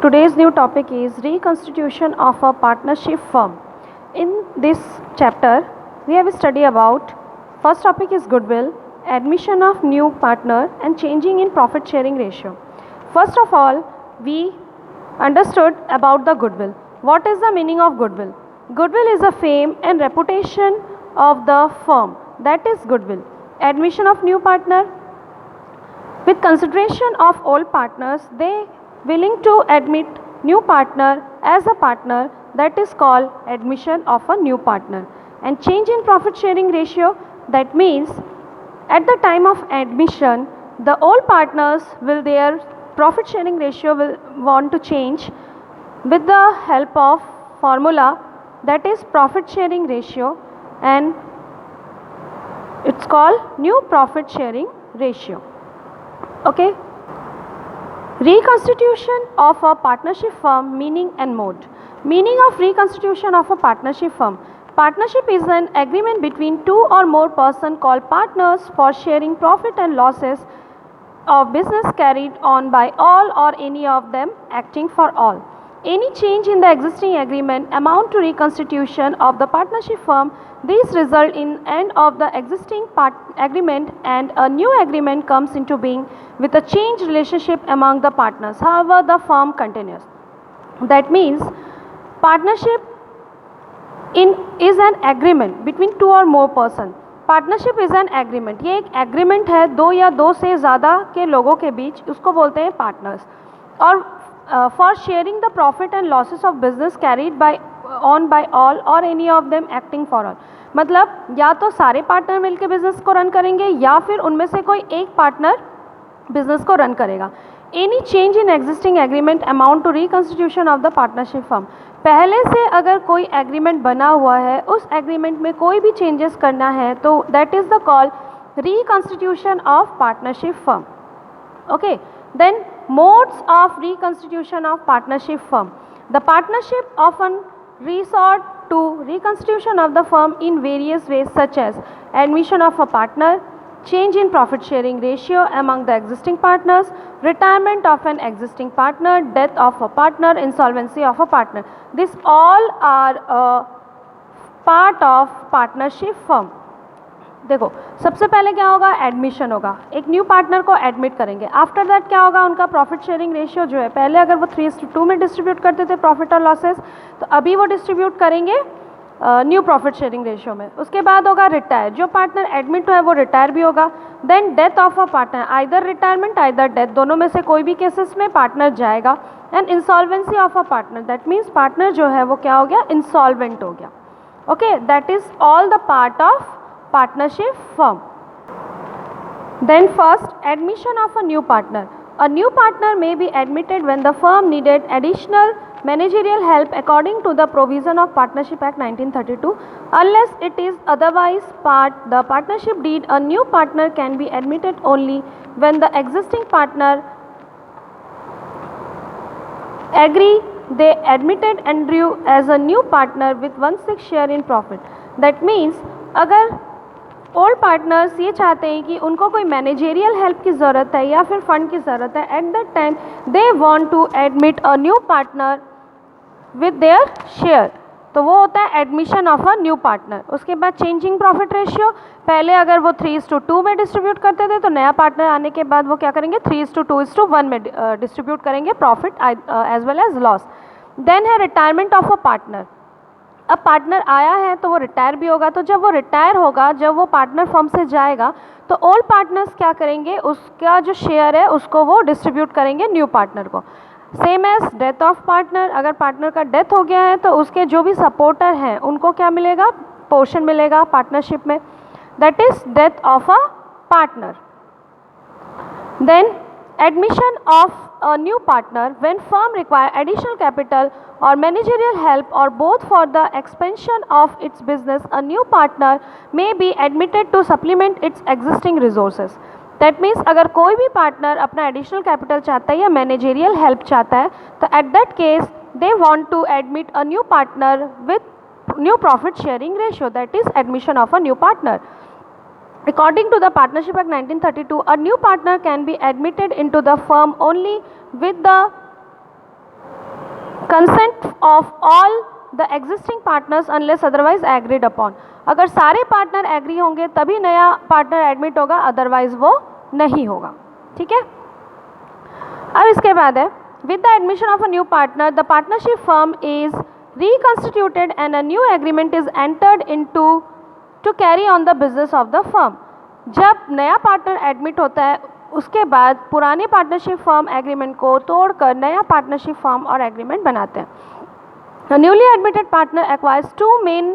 Today's new topic is reconstitution of a partnership firm. In this chapter, we have studied about first topic is goodwill, admission of new partner and changing in profit sharing ratio. First of all, we understood about the goodwill. What is the meaning of goodwill? Goodwill is a fame and reputation of the firm. That is goodwill. Admission of new partner. With consideration of all partners, they willing to admit new partner as a partner, that is called admission of a new partner. And change in profit sharing ratio, that means at the time of admission, the all partners will their profit sharing ratio will want to change with the help of formula, that is profit sharing ratio, and it's called new profit sharing ratio. Okay. Reconstitution of a partnership firm, meaning and mode. Meaning of reconstitution of a partnership firm. Partnership is an agreement between two or more persons called partners for sharing profit and losses of business carried on by all or any of them acting for all. Any change in the existing agreement amount to reconstitution of the partnership firm. These result in end of the existing agreement and a new agreement comes into being with a changed relationship among the partners. However, the firm continues. That means partnership is an agreement between two or more person. Partnership is an agreement. ये एक agreement है दो या दो से ज़्यादा के लोगों के बीच, उसको बोलते हैं पार्टनर्स. और for sharing the profit and losses of business carried by on by all or any of them acting for all. मतलब या तो सारे पार्टनर मिलकर बिजनेस को रन करेंगे या फिर उनमें से कोई एक पार्टनर बिजनेस को रन करेगा. Any change in existing agreement amount to reconstitution of the partnership firm. पहले से अगर कोई एग्रीमेंट बना हुआ है, उस एग्रीमेंट में कोई भी चेंजेस करना है तो that is the call reconstitution of partnership firm. Okay. Then modes of reconstitution of partnership firm. The partnership often resort to reconstitution of the firm in various ways such as admission of a partner, change in profit sharing ratio among the existing partners, retirement of an existing partner, death of a partner, insolvency of a partner. These all are a part of partnership firm. देखो, सबसे पहले क्या होगा, admission होगा. एक new partner को admit करेंगे. After that क्या होगा, उनका प्रॉफिट शेयरिंग रेशियो जो है, पहले अगर वो 3:2 में डिस्ट्रीब्यूट करते थे प्रॉफिट और लॉसेस, तो अभी वो डिस्ट्रीब्यूट करेंगे न्यू प्रॉफिट शेयरिंग रेशियो में. उसके बाद होगा रिटायर. जो पार्टनर एडमिट है वो रिटायर भी होगा. Then death of a partner, either retirement either death, दोनों में से कोई भी केसेस में पार्टनर जाएगा. And insolvency of a partner, that means partner जो है वो क्या हो गया, इंसॉल्वेंट हो गया. Okay. That is all the part of partnership firm. Then first, admission of a new partner. A new partner may be admitted when the firm needed additional managerial help according to the provision of Partnership Act 1932. Unless it is otherwise the partnership deed, a new partner can be admitted only when the existing partner agree they admitted Andrew as a new partner with 1/6 share in profit. That means अगर old partners ये चाहते हैं कि उनको कोई managerial help की ज़रूरत है या फिर फंड की ज़रूरत है, at that time they want to admit a new partner with their share, तो वो होता है admission of a new partner. उसके बाद चेंजिंग प्रॉफिट रेशियो. पहले अगर वो 3:2 में डिस्ट्रीब्यूट करते थे तो नया पार्टनर आने के बाद वो क्या करेंगे, 3:2:1 में डिस्ट्रीब्यूट करेंगे profit as well as loss. Then है रिटायरमेंट ऑफ अ पार्टनर. अब पार्टनर आया है तो वो रिटायर भी होगा. तो जब वो रिटायर होगा, जब वो पार्टनर फर्म से जाएगा, तो ओल्ड पार्टनर्स क्या करेंगे, उसका जो शेयर है उसको वो डिस्ट्रीब्यूट करेंगे न्यू पार्टनर को. Same as death of partner. अगर पार्टनर का डेथ हो गया है तो उसके जो भी सपोर्टर हैं उनको क्या मिलेगा, पोर्शन मिलेगा पार्टनरशिप में. That is death of a partner. Then admission of a new partner when firm require additional capital or managerial help or both for the expansion of its business, a new partner may be admitted to supplement its existing resources. That means अगर कोई भी partner अपना additional capital चाहता है या managerial help चाहता है, तो at that case they want to admit a new partner with new profit sharing ratio, that is admission of a new partner. According to the Partnership Act 1932, a new partner can be admitted into the firm only with the consent of all the existing partners unless otherwise agreed upon. अगर सारे partner agree होंगे तभी नया partner admit होगा, otherwise वो नहीं होगा। ठीक है, अब इसके बाद है with the admission of a new partner the partnership firm is reconstituted and a new agreement is entered into two carry on the business of the firm. जब नया पार्टनर एडमिट होता है उसके बाद पुराने पार्टनरशिप फर्म एग्रीमेंट को तोड़कर नया पार्टनरशिप फर्म और एग्रीमेंट बनाते हैं। A newly admitted partner acquires two main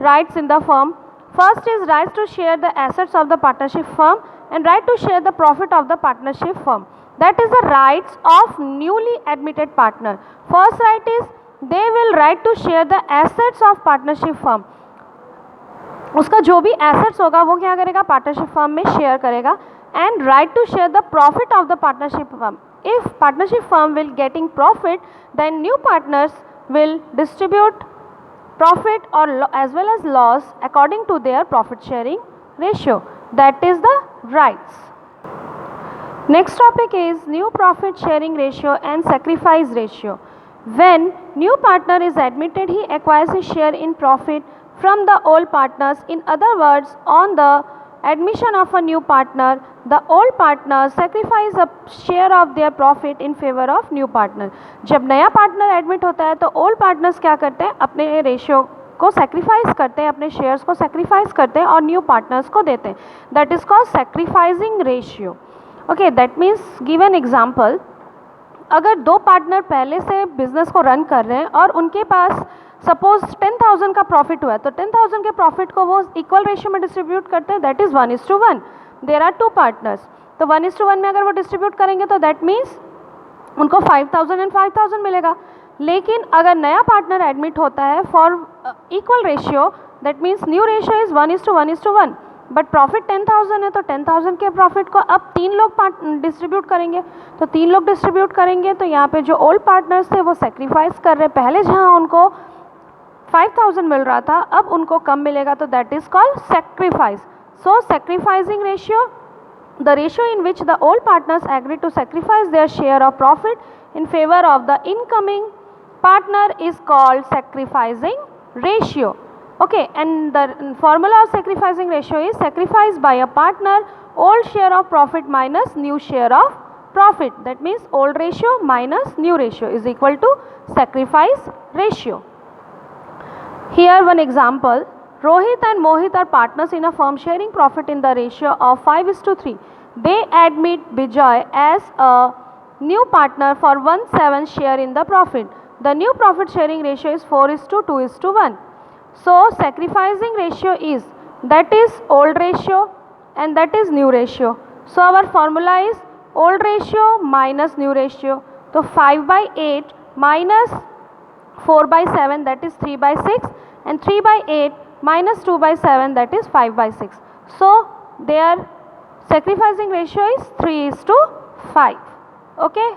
rights in the firm. First is rights to share the assets of the partnership firm and right to share the profit of the partnership firm. That is the rights of newly admitted partner. First right is they will right to share the assets of partnership firm. उसका जो भी assets होगा वो क्या करेगा, partnership firm में share करेगा, and right to share the profit of the partnership firm. If partnership firm will getting profit, then new partners will distribute profit or as well as loss according to their profit sharing ratio. That is the rights. Next topic is new profit sharing ratio and sacrifice ratio. When new partner is admitted, he acquires a share in profit from the old partners. In other words, on the admission of a new partner, the old partners sacrifice a share of their profit in favor of new partner. जब नया partner admit होता है तो old partners क्या करते हैं, अपने ratio को सेक्रीफाइस करते हैं, अपने शेयर्स को सेक्रीफाइस करते हैं और न्यू पार्टनर्स को देते हैं. That is called sacrificing ratio. Okay, that means give an example. अगर दो पार्टनर पहले से बिजनेस को रन कर रहे हैं और उनके पास सपोज 10,000 का प्रॉफिट हुआ है, तो 10,000 के प्रॉफिट को वो इक्वल रेशियो में डिस्ट्रीब्यूट करते हैं. That is 1:1. There are two partners, तो 1:1 में अगर वो डिस्ट्रीब्यूट करेंगे तो दैट मीन्स उनको 5,000 एंड 5,000 मिलेगा. लेकिन अगर नया पार्टनर एडमिट होता है for equal ratio, that means new ratio is 1:1, but profit 10,000 है तो 10,000 के प्रॉफिट को अब 3 लोग डिस्ट्रीब्यूट करेंगे. तो 3 लोग डिस्ट्रीब्यूट करेंगे तो यहाँ पे जो ओल्ड पार्टनर्स थे वो सेक्रीफाइस कर रहे, पहले जहाँ उनको 5,000 मिल रहा था अब उनको कम मिलेगा, तो that is called sacrifice. So sacrificing ratio, the ratio in which the old partners agree to sacrifice their share of profit in favour of the incoming partner is called sacrificing ratio. Okay, and the formula of sacrificing ratio is sacrifice by a partner old share of profit minus new share of profit. That means old ratio minus new ratio is equal to sacrifice ratio. Here one example, Rohit and Mohit are partners in a firm sharing profit in the ratio of 5:3. They admit Bijoy as a new partner for 1/7 share in the profit. The new profit sharing ratio is 4:2:1. So sacrificing ratio is, that is old ratio and that is new ratio. So our formula is old ratio minus new ratio. So 5/8 minus 4/7, that is 3/6, and 3/8 minus 2/7, that is 5/6. So their sacrificing ratio is 3:5. Okay.